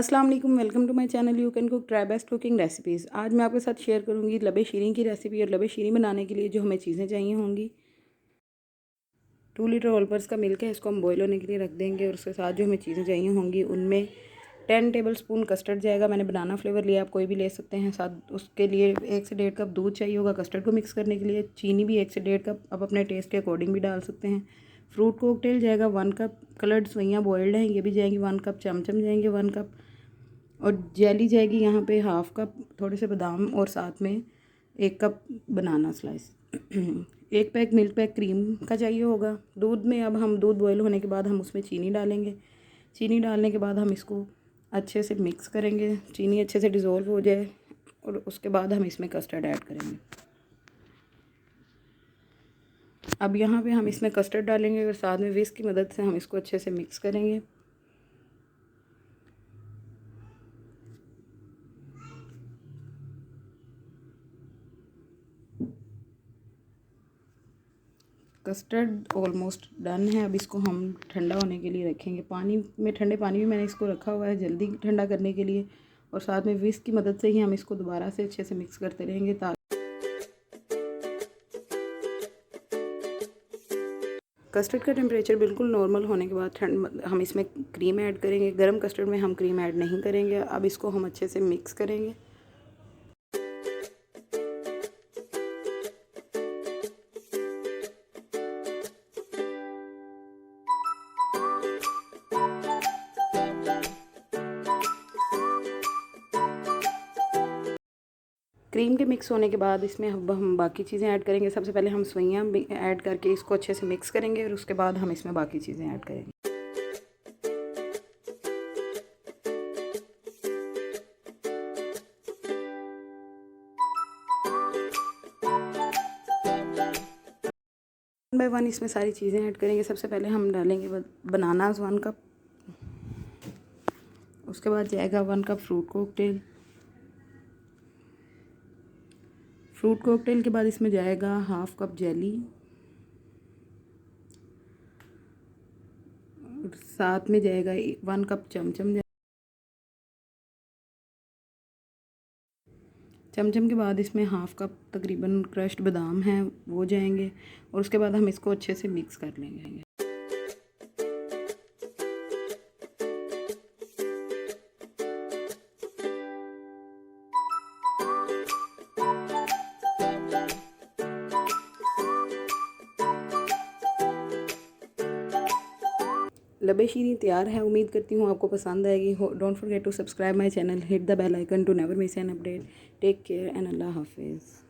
अस्सलाम वालेकुम, welcome to my channel you can cook try best cooking recipes. आज मैं आपके साथ शेयर करूंगी लबे शीरीन की रेसिपी। और लबे शीरीन बनाने के लिए जो हमें चीज़ें चाहिए होंगी, 2 लीटर ऑल पर्पज़ का मिल्क है, इसको हम बॉयल होने के लिए रख देंगे। और उसके साथ जो हमें चीज़ें चाहिए होंगी उनमें 10 टेबल स्पून कस्टर्ड जाएगा। मैंने बनाना फ्लेवर लिया, आप कोई भी ले सकते हैं। साथ उसके लिए 1 से 1.5 कप दूध चाहिए होगा कस्टर्ड को मिक्स करने के लिए। चीनी भी 1 से 1.5 कप, आप अपने टेस्ट के अकॉर्डिंग भी डाल सकते हैं। फ्रूट कॉकटेल जाएगा 1 कप। कलर्ड सवैयाँ बॉयल्ड हैं, ये भी जाएंगी 1 कप। चमचम जाएंगे 1 कप। और जेली जाएगी यहाँ पे 1/2 कप, थोड़े से बादाम और साथ में 1 cup banana slice. 1 pack milk pack cream का चाहिए होगा। दूध में अब हम दूध बॉयल होने के बाद हम उसमें चीनी डालेंगे। चीनी डालने के बाद हम इसको अच्छे से मिक्स करेंगे, चीनी अच्छे से डिज़ोल्व हो जाए। और उसके बाद हम इसमें कस्टर्ड ऐड करेंगे। अब यहाँ पे हम इसमें कस्टर्ड डालेंगे और साथ में विस्क की मदद से हम इसको अच्छे से मिक्स करेंगे। कस्टर्ड ऑलमोस्ट डन है। अब इसको हम ठंडा होने के लिए रखेंगे। पानी में, ठंडे पानी में मैंने इसको रखा हुआ है जल्दी ठंडा करने के लिए। और साथ में विस्क की मदद से ही हम इसको दोबारा से अच्छे से मिक्स करते रहेंगे ताकि कस्टर्ड का टेम्परेचर बिल्कुल नॉर्मल होने के बाद हम इसमें क्रीम ऐड करेंगे। गर्म कस्टर्ड में हम क्रीम ऐड नहीं करेंगे। अब इसको हम अच्छे से मिक्स करेंगे। क्रीम के मिक्स होने के बाद इसमें अब हम बाकी चीज़ें ऐड करेंगे। सबसे पहले हम सवैयाँ ऐड करके इसको अच्छे से मिक्स करेंगे और उसके बाद हम इसमें बाकी चीज़ें ऐड करेंगे। वन बाय वन इसमें सारी चीज़ें ऐड करेंगे। सबसे पहले हम डालेंगे बनानास 1 कप। उसके बाद जाएगा 1 cup fruit cocktail. Fruit cocktail के बाद इसमें जाएगा 1/2 कप जेली। और साथ में जाएगा 1 कप चमचम। चमचम के बाद इसमें 1/2 कप तकरीबन क्रश्ड बादाम हैं, वो जाएंगे। और उसके बाद हम इसको अच्छे से मिक्स कर लेंगे। लबे शीरीन तैयार है। उम्मीद करती हूँ आपको पसंद आएगी। Don't forget to subscribe my channel, hit the bell icon to never miss an update. Take care and Allah हाफिज़।